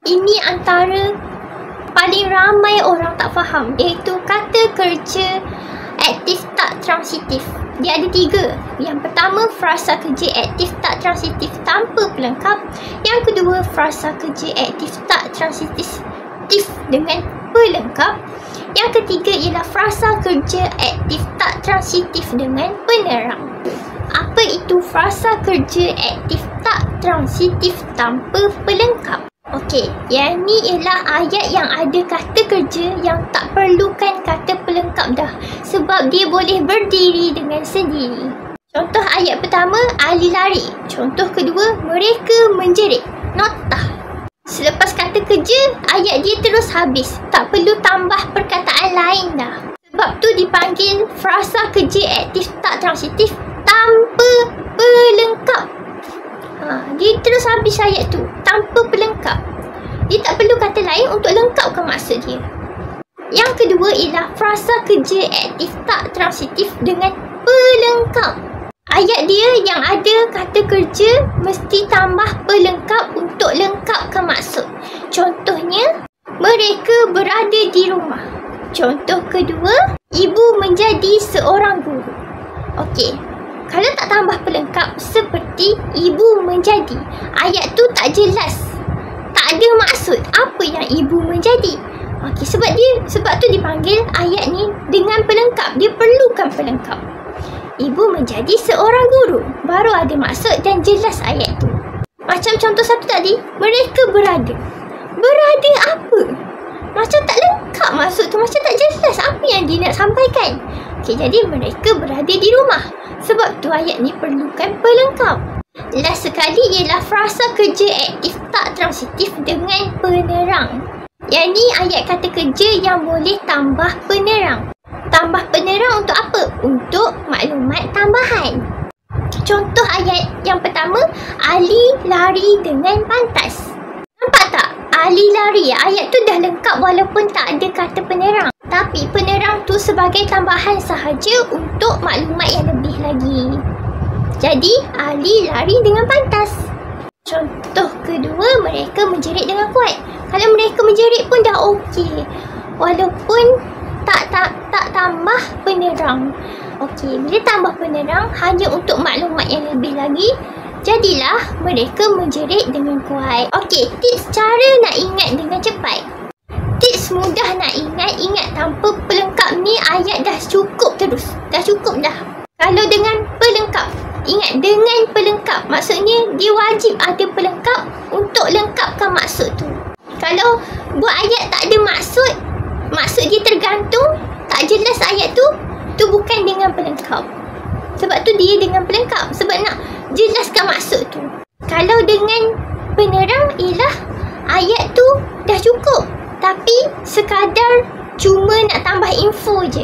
Ini antara paling ramai orang tak faham, iaitu kata kerja aktif tak transitif. Dia ada 3. Yang pertama, frasa kerja aktif tak transitif tanpa pelengkap. Yang kedua, frasa kerja aktif tak transitif dengan pelengkap. Yang ketiga ialah frasa kerja aktif tak transitif dengan penerang. Apa itu frasa kerja aktif tak transitif tanpa pelengkap? Okey, yang ni ialah ayat yang ada kata kerja yang tak perlukan kata pelengkap dah, sebab dia boleh berdiri dengan sendiri. Contoh ayat pertama, Ali lari. Contoh kedua, mereka menjerit. Notah. Selepas kata kerja, ayat dia terus habis. Tak perlu tambah perkataan lain dah. Sebab tu dipanggil frasa kerja aktif tak transitif tanpa pelengkap. Dia terus habis ayat tu tanpa pelengkap. Dia tak perlu kata lain untuk lengkapkan maksud dia. Yang kedua ialah frasa kerja aktif tak transitif dengan pelengkap. Ayat dia yang ada kata kerja mesti tambah pelengkap untuk lengkapkan maksud. Contohnya, mereka berada di rumah. Contoh kedua, ibu menjadi seorang guru. Okey, kalau tak tambah pelengkap seperti ibu menjadi, ayat tu tak jelas. Tak ada maksud apa yang ibu menjadi. Okey, sebab tu dipanggil ayat ni dengan pelengkap. Dia perlukan pelengkap. Ibu menjadi seorang guru, baru ada maksud dan jelas ayat tu. Macam contoh satu tadi, mereka berada. Berada apa? Macam tak lengkap maksud tu, macam tak jelas apa yang dia nak sampaikan. Okey, jadi mereka berada di rumah. Sebab tu ayat ni perlukan pelengkap. Last sekali ialah frasa kerja aktif tak transitif dengan penerang. Yang ni ayat kata kerja yang boleh tambah penerang. Tambah penerang untuk apa? Untuk maklumat tambahan. Contoh ayat yang pertama, Ali lari dengan pantas. Nampak tak? Ali lari. Ayat tu dah lengkap walaupun tak ada kata penerang. Tapi penerang tu sebagai tambahan sahaja untuk maklumat yang lebih lagi. Jadi, Ali lari dengan pantas. Contoh kedua, mereka menjerit dengan kuat. Kalau mereka menjerit pun dah okey. Walaupun tak tambah penerang. Okey, bila tambah penerang hanya untuk maklumat yang lebih lagi, jadilah mereka menjerit dengan kuat. Okey, tips cara nak ingat dengan cepat. Tips mudah nak ingat tanpa pelengkap ni ayat dah cukup terus. Dah cukup dah. Kalau dengan pelengkap, ingat dengan pelengkap. Maksudnya dia wajib ada pelengkap untuk lengkapkan maksud tu. Kalau buat ayat tak ada maksud dia tergantung, tak jelas ayat tu bukan dengan pelengkap. Sebab tu dia dengan pelengkap, sebab nak jelaskan maksud tu. Kalau dengan penerang ialah ayat tu dah cukup, tapi sekadar cuma nak tambah info je.